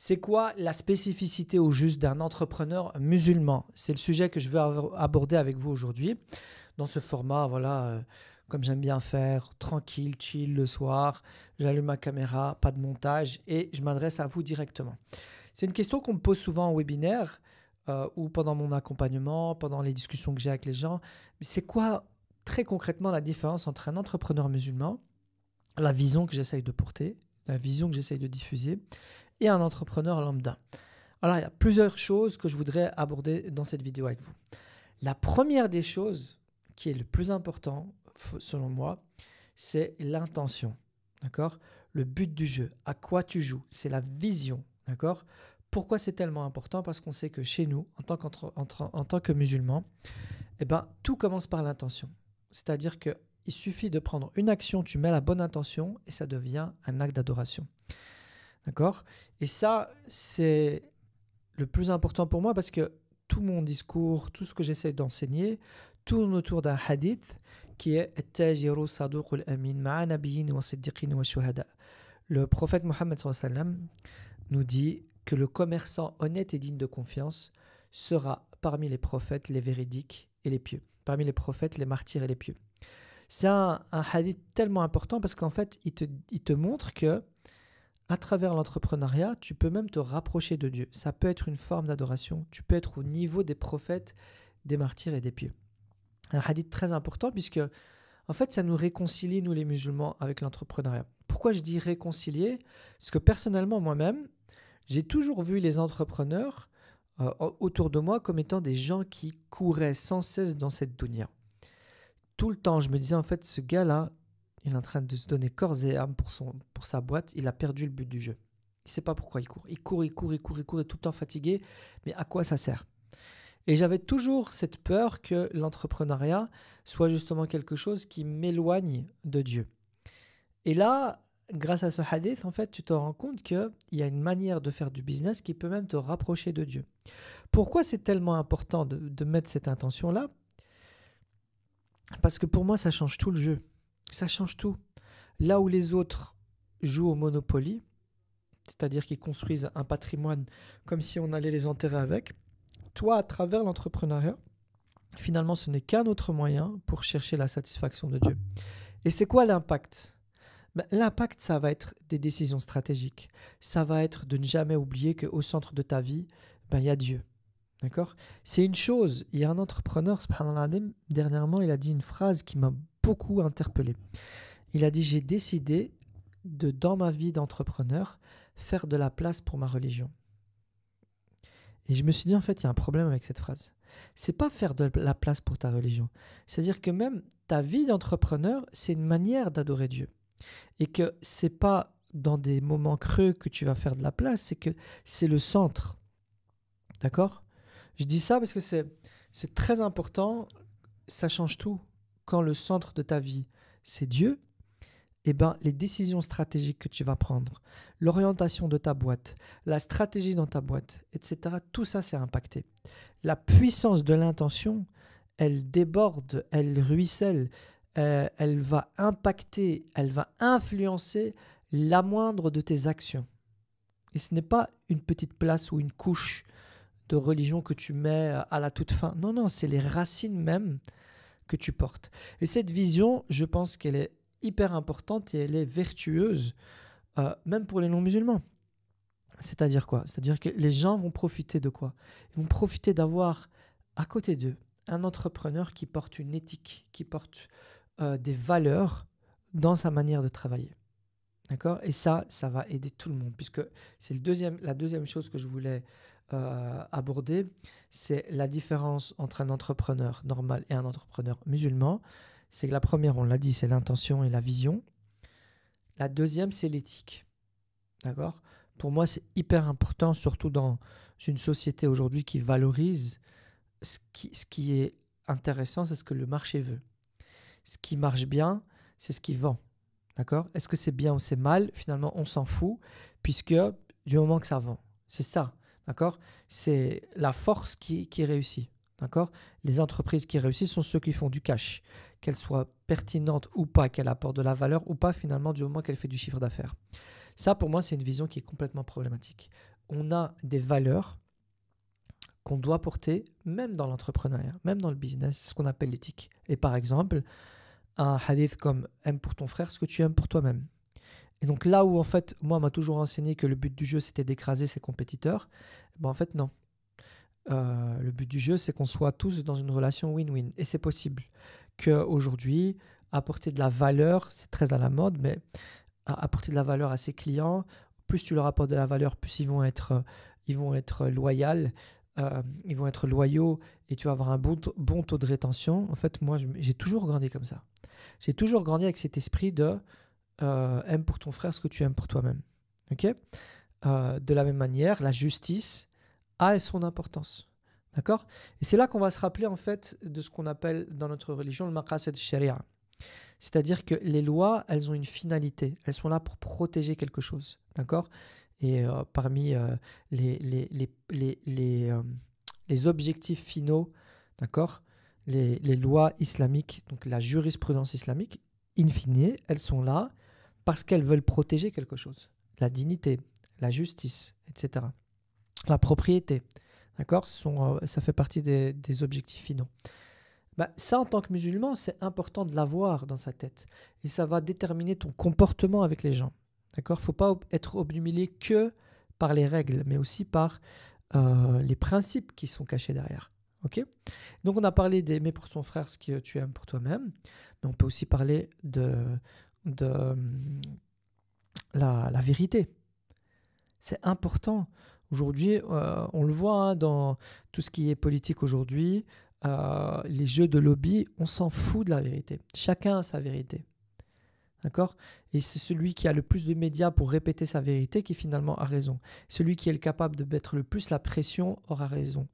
C'est quoi la spécificité au juste d'un entrepreneur musulman? C'est le sujet que je veux aborder avec vous aujourd'hui dans ce format, voilà, comme j'aime bien faire, tranquille, chill le soir. J'allume ma caméra, pas de montage et je m'adresse à vous directement. C'est une question qu'on me pose souvent en webinaire ou pendant mon accompagnement, pendant les discussions que j'ai avec les gens. C'est quoi très concrètement la différence entre un entrepreneur musulman, la vision que j'essaye de porter, la vision que j'essaye de diffuser, et un entrepreneur lambda? Alors, il y a plusieurs choses que je voudrais aborder dans cette vidéo avec vous. La première des choses qui est le plus important, selon moi, c'est l'intention. D'accord? Le but du jeu, à quoi tu joues, c'est la vision. D'accord? Pourquoi c'est tellement important? Parce qu'on sait que chez nous, en tant que musulmans, eh ben, tout commence par l'intention. C'est-à-dire qu'il suffit de prendre une action, tu mets la bonne intention et ça devient un acte d'adoration. D'accord? Et ça, c'est le plus important pour moi parce que tout mon discours, tout ce que j'essaie d'enseigner, tourne autour d'un hadith qui est « Tajiru saduqul amin ma'a nabiyyin wa siddiqin wa shuhada ». Le prophète Mohammed sallallahu alayhi wa sallam nous dit que le commerçant honnête et digne de confiance sera parmi les prophètes, les véridiques et les pieux. Parmi les prophètes, les martyrs et les pieux. C'est un hadith tellement important parce qu'en fait, il te montre que à travers l'entrepreneuriat, tu peux même te rapprocher de Dieu. Ça peut être une forme d'adoration. Tu peux être au niveau des prophètes, des martyrs et des pieux. Un hadith très important puisque, en fait, ça nous réconcilie, nous les musulmans, avec l'entrepreneuriat. Pourquoi je dis réconcilier? Parce que personnellement, moi-même, j'ai toujours vu les entrepreneurs autour de moi comme étant des gens qui couraient sans cesse dans cette dunya. Tout le temps, je me disais, en fait, ce gars-là, il est en train de se donner corps et âme pour sa boîte. Il a perdu le but du jeu. Il ne sait pas pourquoi il court. Il court, est tout le temps fatigué. Mais à quoi ça sert? Et j'avais toujours cette peur que l'entrepreneuriat soit justement quelque chose qui m'éloigne de Dieu. Et là, grâce à ce hadith, en fait, tu te rends compte qu'il y a une manière de faire du business qui peut même te rapprocher de Dieu. Pourquoi c'est tellement important de mettre cette intention-là? Parce que pour moi, ça change tout le jeu. Ça change tout. Là où les autres jouent au Monopoly, c'est-à-dire qu'ils construisent un patrimoine comme si on allait les enterrer avec, toi, à travers l'entrepreneuriat, finalement, ce n'est qu'un autre moyen pour chercher la satisfaction de Dieu. Et c'est quoi l'impact? L'impact, ça va être des décisions stratégiques. Ça va être de ne jamais oublier qu'au centre de ta vie, il y a Dieu. D'accord? C'est une chose. Il y a un entrepreneur, subhanallah, dernièrement, il a dit une phrase qui m'a beaucoup interpellé. Il a dit, j'ai décidé de, dans ma vie d'entrepreneur, faire de la place pour ma religion. Et je me suis dit, en fait, il y a un problème avec cette phrase. C'est pas faire de la place pour ta religion. C'est-à-dire que même ta vie d'entrepreneur, c'est une manière d'adorer Dieu. Et que c'est pas dans des moments creux que tu vas faire de la place, c'est que c'est le centre. D'accord? Je dis ça parce que c'est très important, ça change tout. Quand le centre de ta vie, c'est Dieu, eh ben, les décisions stratégiques que tu vas prendre, l'orientation de ta boîte, la stratégie dans ta boîte, etc., tout ça, c'est impacté. La puissance de l'intention, elle déborde, elle ruisselle, elle va impacter, elle va influencer la moindre de tes actions. Et ce n'est pas une petite place ou une couche de religion que tu mets à la toute fin. Non, non, c'est les racines même que tu portes. Et cette vision, je pense qu'elle est hyper importante et elle est vertueuse, même pour les non-musulmans. C'est-à-dire quoi? C'est-à-dire que les gens vont profiter de quoi? Ils vont profiter d'avoir à côté d'eux un entrepreneur qui porte une éthique, qui porte des valeurs dans sa manière de travailler. D'accord? Et ça va aider tout le monde, puisque c'est la deuxième chose que je voulais aborder, c'est la différence entre un entrepreneur normal et un entrepreneur musulman. C'est que la première, on l'a dit, c'est l'intention et la vision. La deuxième, c'est l'éthique. D'accord? Pour moi, c'est hyper important, surtout dans une société aujourd'hui qui valorise ce qui est intéressant, c'est ce que le marché veut. Ce qui marche bien, c'est ce qui vend. D'accord? Est-ce que c'est bien ou c'est mal? Finalement, on s'en fout, puisque du moment que ça vend. C'est ça. D'accord? C'est la force qui réussit. D'accord? Les entreprises qui réussissent sont ceux qui font du cash, qu'elles soient pertinentes ou pas, qu'elles apportent de la valeur ou pas, finalement, du moment qu'elles font du chiffre d'affaires. Ça, pour moi, c'est une vision qui est complètement problématique. on a des valeurs qu'on doit porter même dans l'entrepreneuriat, même dans le business, c'est ce qu'on appelle l'éthique. Et par exemple, un hadith comme « aime pour ton frère ce que tu aimes pour toi-même ». Et donc là où en fait, moi, on m'a toujours enseigné que le but du jeu, c'était d'écraser ses compétiteurs, ben en fait, non. Le but du jeu, c'est qu'on soit tous dans une relation win-win. Et c'est possible qu'aujourd'hui, apporter de la valeur, c'est très à la mode, mais apporter de la valeur à ses clients, plus tu leur apportes de la valeur, plus ils vont être loyaux, ils vont être loyaux et tu vas avoir un bon taux de rétention. En fait, moi, j'ai toujours grandi comme ça. J'ai toujours grandi avec cet esprit de aime pour ton frère ce que tu aimes pour toi-même. Ok. De la même manière, la justice a son importance. D'accord. Et c'est là qu'on va se rappeler en fait de ce qu'on appelle dans notre religion le maqasid sharia. C'est-à-dire que les lois, elles ont une finalité. Elles sont là pour protéger quelque chose. D'accord. Et parmi les objectifs finaux, d'accord, les lois islamiques, donc la jurisprudence islamique, in fine, elles sont là parce qu'elles veulent protéger quelque chose. La dignité, la justice, etc. La propriété, d'accord, ça fait partie des objectifs finaux. Bah, ça, en tant que musulman, c'est important de l'avoir dans sa tête. Et ça va déterminer ton comportement avec les gens. D'accord ? Il ne faut pas être obnubilé que par les règles, mais aussi par les principes qui sont cachés derrière. Okay ? Donc, on a parlé d'aimer pour ton frère ce que tu aimes pour toi-même, mais on peut aussi parler de la vérité. C'est important. Aujourd'hui, on le voit hein, dans tout ce qui est politique aujourd'hui, les jeux de lobby, on s'en fout de la vérité. Chacun a sa vérité. D'accord ? Et c'est celui qui a le plus de médias pour répéter sa vérité qui finalement a raison. Celui qui est capable de mettre le plus la pression aura raison.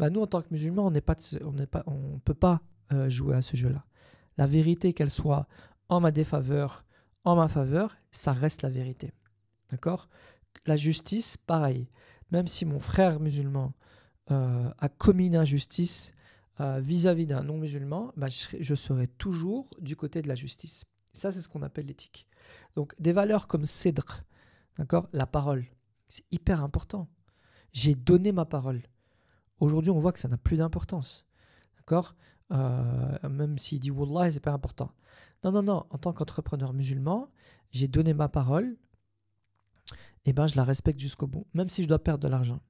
Bah, nous, en tant que musulmans, on ne peut pas jouer à ce jeu-là. La vérité, qu'elle soit en ma défaveur, en ma faveur, ça reste la vérité. D'accord ? La justice, pareil. Même si mon frère musulman a commis une injustice vis-à-vis d'un non-musulman, bah, je serai toujours du côté de la justice. Ça, c'est ce qu'on appelle l'éthique. Donc, des valeurs comme Cédre, d'accord, la parole, c'est hyper important. J'ai donné ma parole. Aujourd'hui, on voit que ça n'a plus d'importance. D'accord ? Même s'il dit Wallah, c'est pas important. Non. En tant qu'entrepreneur musulman, j'ai donné ma parole. Et ben, je la respecte jusqu'au bout, même si je dois perdre de l'argent.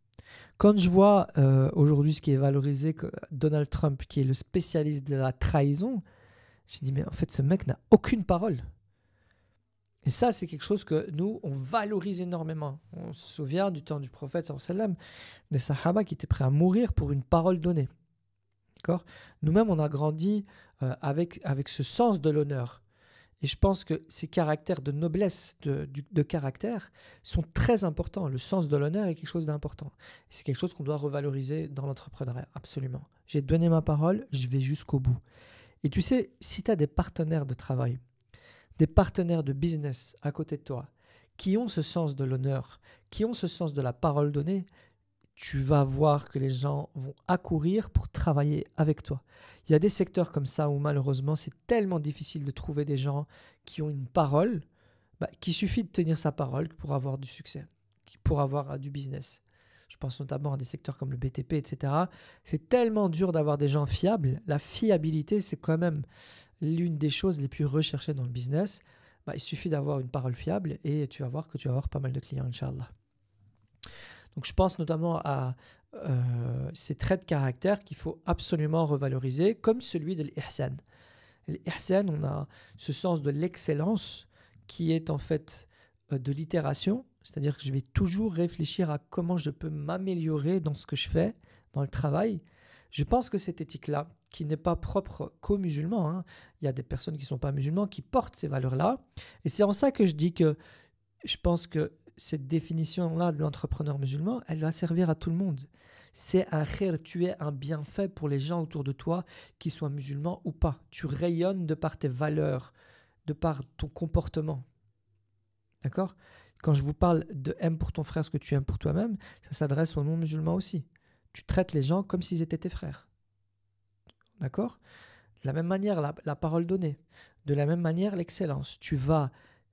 Quand je vois aujourd'hui ce qui est valorisé, Donald Trump, qui est le spécialiste de la trahison, j'ai dit, mais en fait, ce mec n'a aucune parole. Et ça, c'est quelque chose que nous, on valorise énormément. On se souvient du temps du prophète, sallam, des sahaba qui étaient prêts à mourir pour une parole donnée. D'accord ? Nous-mêmes, on a grandi avec ce sens de l'honneur. Et je pense que ces caractères de noblesse, de caractère, sont très importants. Le sens de l'honneur est quelque chose d'important. Et c'est quelque chose qu'on doit revaloriser dans l'entrepreneuriat, absolument. J'ai donné ma parole, je vais jusqu'au bout. Et tu sais, si tu as des partenaires de travail, des partenaires de business à côté de toi, qui ont ce sens de l'honneur, qui ont ce sens de la parole donnée, tu vas voir que les gens vont accourir pour travailler avec toi. Il y a des secteurs comme ça où malheureusement c'est tellement difficile de trouver des gens qui ont une parole, qu'il suffit de tenir sa parole pour avoir du succès, pour avoir du business. Je pense notamment à des secteurs comme le BTP, etc. C'est tellement dur d'avoir des gens fiables. La fiabilité, c'est quand même l'une des choses les plus recherchées dans le business. Il suffit d'avoir une parole fiable et tu vas voir que tu vas avoir pas mal de clients, Inch'Allah. Donc je pense notamment à ces traits de caractère qu'il faut absolument revaloriser, comme celui de l'ihsan. L'ihsan, on a ce sens de l'excellence qui est en fait de l'itération, c'est-à-dire que je vais toujours réfléchir à comment je peux m'améliorer dans ce que je fais, dans le travail. Je pense que cette éthique-là, qui n'est pas propre qu'aux musulmans, hein, il y a des personnes qui ne sont pas musulmans qui portent ces valeurs-là, et c'est en ça que je dis que je pense que cette définition-là de l'entrepreneur musulman, elle va servir à tout le monde. C'est un khair, tu es un bienfait pour les gens autour de toi, qu'ils soient musulmans ou pas. Tu rayonnes de par tes valeurs, de par ton comportement. D'accord ? Quand je vous parle de aime pour ton frère ce que tu aimes pour toi-même, ça s'adresse aux non-musulmans aussi. Tu traites les gens comme s'ils étaient tes frères. D'accord ? De la même manière, la parole donnée. De la même manière, l'excellence. Tu vas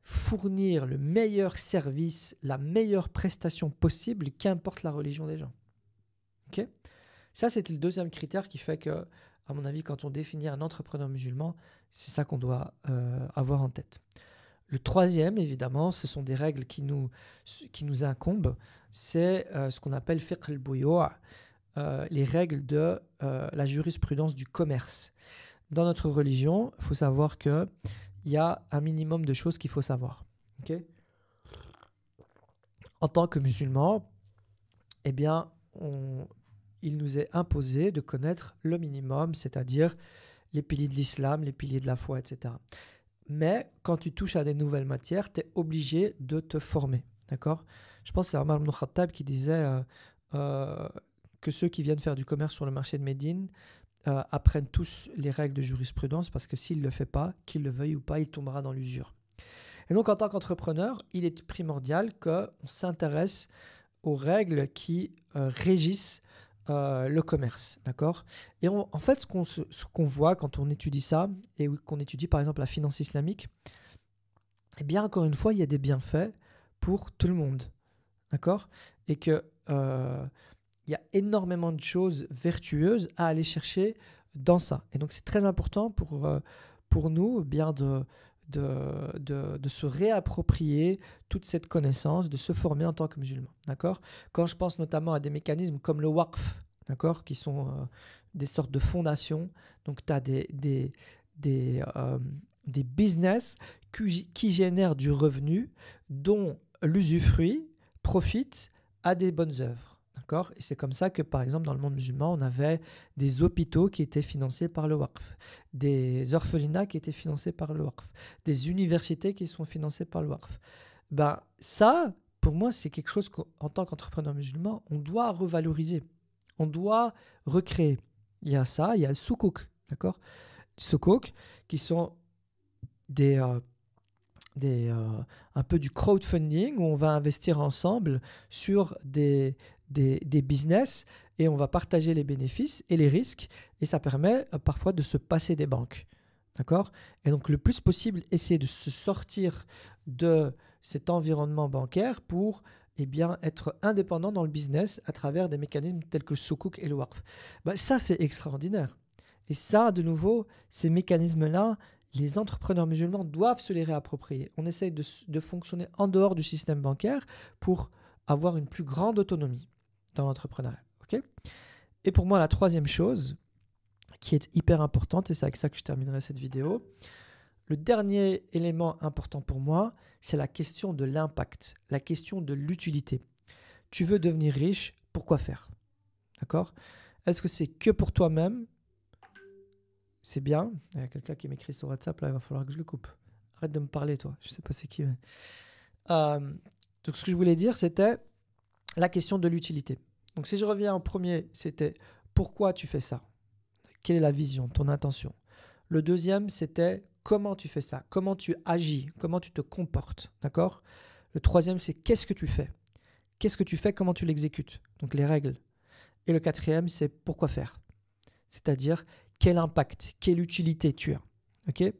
fournir le meilleur service, la meilleure prestation possible, qu'importe la religion des gens. Ok ? Ça, c'était le deuxième critère qui fait que, à mon avis, quand on définit un entrepreneur musulman, c'est ça qu'on doit avoir en tête. Le troisième, évidemment, ce sont des règles qui nous incombent. C'est ce qu'on appelle fiqh al-buyu', les règles de la jurisprudence du commerce. Dans notre religion, il faut savoir qu'il y a un minimum de choses qu'il faut savoir. Okay ? En tant que musulman, eh bien, il nous est imposé de connaître le minimum, c'est-à-dire les piliers de l'islam, les piliers de la foi, etc. Mais quand tu touches à des nouvelles matières, tu es obligé de te former. D'accord ? Je pense que c'est Omar ibn Khattab qui disait que ceux qui viennent faire du commerce sur le marché de Médine apprennent tous les règles de jurisprudence, parce que s'il ne le fait pas, qu'il le veuille ou pas, il tombera dans l'usure. Et donc, en tant qu'entrepreneur, il est primordial qu'on s'intéresse aux règles qui régissent le commerce, d'accord ? Et en fait, ce qu'on voit quand on étudie ça, et qu'on étudie par exemple la finance islamique, eh bien, encore une fois, il y a des bienfaits pour tout le monde, d'accord ? Et que il y a énormément de choses vertueuses à aller chercher dans ça. Et donc, c'est très important pour nous bien de se réapproprier toute cette connaissance, de se former en tant que musulman. D'accord ? Quand je pense notamment à des mécanismes comme le waqf, d'accord, qui sont des sortes de fondations, donc tu as des business qui génèrent du revenu dont l'usufruit profite à des bonnes œuvres. D'accord ? Et c'est comme ça que, par exemple, dans le monde musulman, on avait des hôpitaux qui étaient financés par le waqf, des orphelinats qui étaient financés par le waqf, des universités qui sont financées par le waqf. Ben, ça, pour moi, c'est quelque chose qu'en tant qu'entrepreneur musulman, on doit revaloriser, on doit recréer. Il y a ça, il y a le soukouk, d'accord ? Soukouk, qui sont un peu du crowdfunding, où on va investir ensemble sur des business et on va partager les bénéfices et les risques, et ça permet parfois de se passer des banques. D'accord ? Et donc le plus possible, essayer de se sortir de cet environnement bancaire pour bien, être indépendant dans le business à travers des mécanismes tels que le soukouk et le waqf. Ben, ça, c'est extraordinaire. Et ça, de nouveau, ces mécanismes-là, les entrepreneurs musulmans doivent se les réapproprier. On essaye de fonctionner en dehors du système bancaire pour avoir une plus grande autonomie dans l'entrepreneuriat. Okay ? Et pour moi, la troisième chose qui est hyper importante, et c'est avec ça que je terminerai cette vidéo, le dernier élément important pour moi, c'est la question de l'impact, la question de l'utilité. Tu veux devenir riche, pourquoi faire ? D'accord ? Est-ce que c'est que pour toi-même ? C'est bien. Il y a quelqu'un qui m'écrit sur WhatsApp, là, il va falloir que je le coupe. Arrête de me parler, toi. Je ne sais pas c'est qui. Mais... donc, ce que je voulais dire, c'était la question de l'utilité. Donc, si je reviens en premier, c'était pourquoi tu fais ça ? Quelle est la vision, ton intention ? Le deuxième, c'était comment tu fais ça ? Comment tu agis ? Comment tu te comportes ? D'accord ? Le troisième, c'est qu'est-ce que tu fais ? Qu'est-ce que tu fais ? Comment tu l'exécutes ? Donc, les règles. Et le quatrième, c'est pourquoi faire ? C'est-à-dire, quel impact, quelle utilité tu as. Okay ?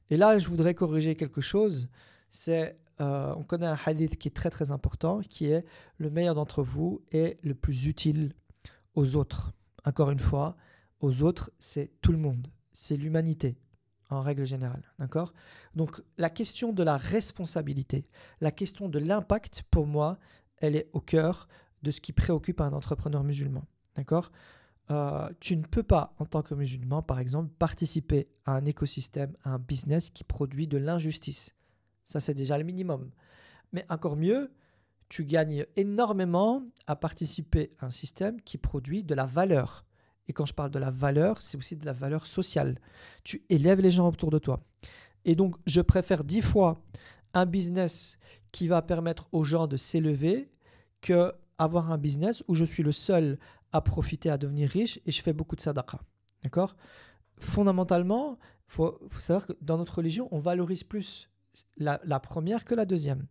Et là, je voudrais corriger quelque chose. C'est, on connaît un hadith qui est très très important, qui est le meilleur d'entre vous est le plus utile aux autres. Encore une fois, aux autres, c'est tout le monde, c'est l'humanité en règle générale. D'accord ? Donc, la question de la responsabilité, la question de l'impact, pour moi, elle est au cœur de ce qui préoccupe un entrepreneur musulman. D'accord ? Tu ne peux pas, en tant que musulman, par exemple, participer à un écosystème, à un business qui produit de l'injustice. Ça, c'est déjà le minimum. Mais encore mieux, tu gagnes énormément à participer à un système qui produit de la valeur. Et quand je parle de la valeur, c'est aussi de la valeur sociale. Tu élèves les gens autour de toi. Et donc, je préfère 10 fois un business qui va permettre aux gens de s'élever qu'avoir un business où je suis le seul à profiter, à devenir riche et je fais beaucoup de sadaqa. D'accord ? Fondamentalement, faut savoir que dans notre religion, on valorise plus la première que la deuxième.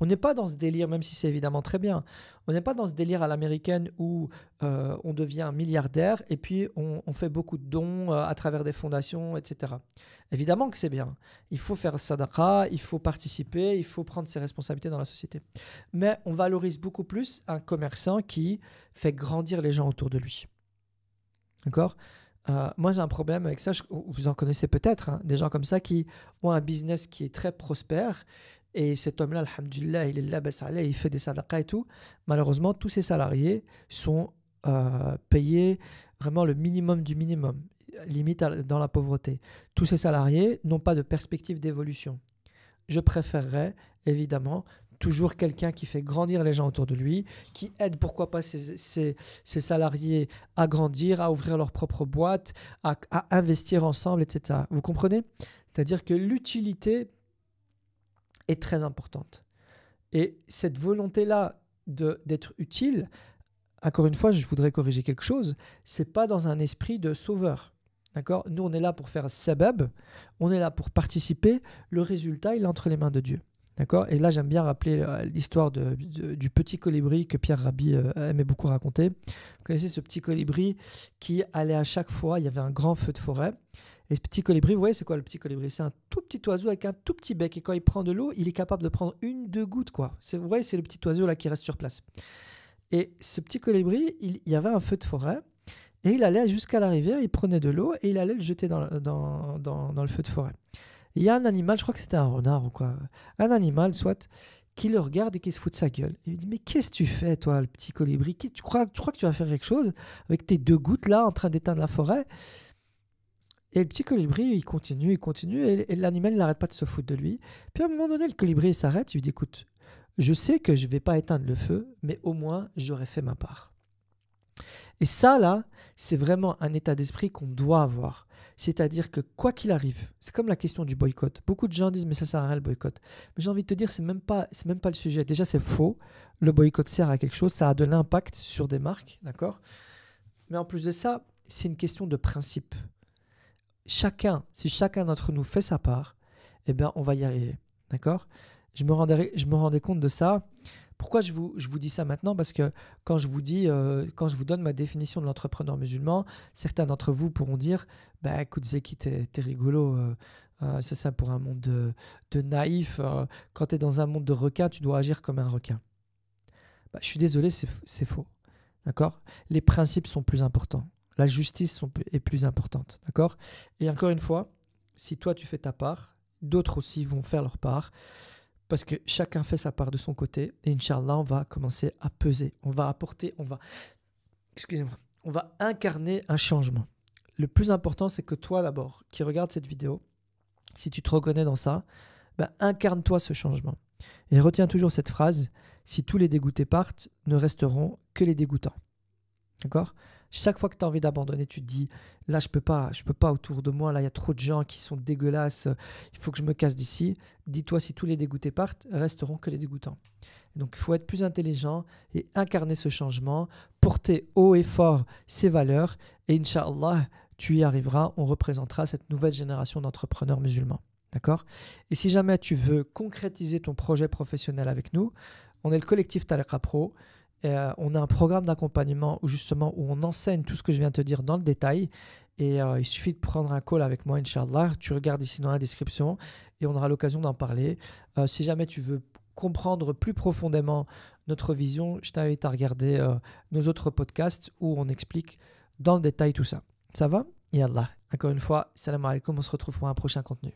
On n'est pas dans ce délire, même si c'est évidemment très bien, on n'est pas dans ce délire à l'américaine où on devient milliardaire et puis on fait beaucoup de dons à travers des fondations, etc. Évidemment que c'est bien. Il faut faire sadaqa, il faut participer, il faut prendre ses responsabilités dans la société. Mais on valorise beaucoup plus un commerçant qui fait grandir les gens autour de lui. D'accord ? Moi, j'ai un problème avec ça. Vous en connaissez peut-être, hein, des gens comme ça qui ont un business qui est très prospère. Et cet homme-là, alhamdulillah, il est là, il fait des sadaqas et tout. Malheureusement, tous ses salariés sont payés vraiment le minimum du minimum, limite dans la pauvreté. Tous ces salariés n'ont pas de perspective d'évolution. Je préférerais, évidemment, toujours quelqu'un qui fait grandir les gens autour de lui, qui aide, pourquoi pas, ses salariés à grandir, à ouvrir leur propre boîte, à investir ensemble, etc. Vous comprenez ? C'est-à-dire que l'utilité est très importante. Et cette volonté-là d'être utile, encore une fois, je voudrais corriger quelque chose, c'est pas dans un esprit de sauveur. D'accord ? Nous, on est là pour faire sabab, on est là pour participer, le résultat, il est entre les mains de Dieu. D'accord ? Et là, j'aime bien rappeler l'histoire du petit colibri que Pierre Rabhi aimait beaucoup raconter. Vous connaissez ce petit colibri qui allait à chaque fois, il y avait un grand feu de forêt. Et ce petit colibri, vous voyez, c'est quoi le petit colibri ? C'est un tout petit oiseau avec un tout petit bec. Et quand il prend de l'eau, il est capable de prendre 1-2 gouttes, quoi. Vous voyez, c'est le petit oiseau là qui reste sur place. Et ce petit colibri, il y avait un feu de forêt. Et il allait jusqu'à la rivière, il prenait de l'eau et il allait le jeter dans le feu de forêt. Il y a un animal, je crois que c'était un renard ou quoi, un animal, soit, qui le regarde et qui se fout de sa gueule. Il lui dit, mais qu'est-ce que tu fais, toi, le petit colibri ? Tu crois que tu vas faire quelque chose avec tes 2 gouttes là en train d'éteindre la forêt ? Et le petit colibri, il continue, et l'animal, il n'arrête pas de se foutre de lui. Puis à un moment donné, le colibri il s'arrête, il lui dit, écoute, je sais que je ne vais pas éteindre le feu, mais au moins, j'aurai fait ma part. Et ça, là, c'est vraiment un état d'esprit qu'on doit avoir. C'est-à-dire que quoi qu'il arrive, c'est comme la question du boycott. Beaucoup de gens disent, mais ça sert à rien le boycott. Mais j'ai envie de te dire, c'est même pas le sujet. Déjà, c'est faux. Le boycott sert à quelque chose, ça a de l'impact sur des marques, d'accord ? Mais en plus de ça, c'est une question de principe. Si chacun d'entre nous fait sa part, eh bien, on va y arriver, d'accord ? Je me rendais compte de ça. Pourquoi je vous dis ça maintenant ? Parce que quand je vous donne ma définition de l'entrepreneur musulman, certains d'entre vous pourront dire « Bah écoute Zeki, t'es rigolo, c'est ça pour un monde de naïfs. Quand tu es dans un monde de requins, tu dois agir comme un requin. » Bah, je suis désolé, c'est faux, d'accord ? Les principes sont plus importants. La justice est plus importante, d'accord ? Et encore une fois, si toi tu fais ta part, d'autres aussi vont faire leur part. Parce que chacun fait sa part de son côté. Et Inch'Allah, on va commencer à peser. On va incarner un changement. Le plus important, c'est que toi d'abord, qui regarde cette vidéo, si tu te reconnais dans ça, incarne-toi ce changement. Et retiens toujours cette phrase, si tous les dégoûtés partent, ne resteront que les dégoûtants. D'accord ? Chaque fois que tu as envie d'abandonner, tu te dis, là, je peux pas autour de moi, là, il y a trop de gens qui sont dégueulasses, il faut que je me casse d'ici. Dis-toi, si tous les dégoûtés partent, resteront que les dégoûtants. Donc, il faut être plus intelligent et incarner ce changement, porter haut et fort ces valeurs et Inch'Allah, tu y arriveras, on représentera cette nouvelle génération d'entrepreneurs musulmans. D'accord ? Et si jamais tu veux concrétiser ton projet professionnel avec nous, on est le collectif Tariqa Pro. On a un programme d'accompagnement où on enseigne tout ce que je viens de te dire dans le détail et il suffit de prendre un call avec moi, Inch'Allah. Tu regardes ici dans la description et on aura l'occasion d'en parler. Si jamais tu veux comprendre plus profondément notre vision, je t'invite à regarder nos autres podcasts où on explique dans le détail tout ça. Ça va ? Yallah. Encore une fois, salam alaikum, on se retrouve pour un prochain contenu.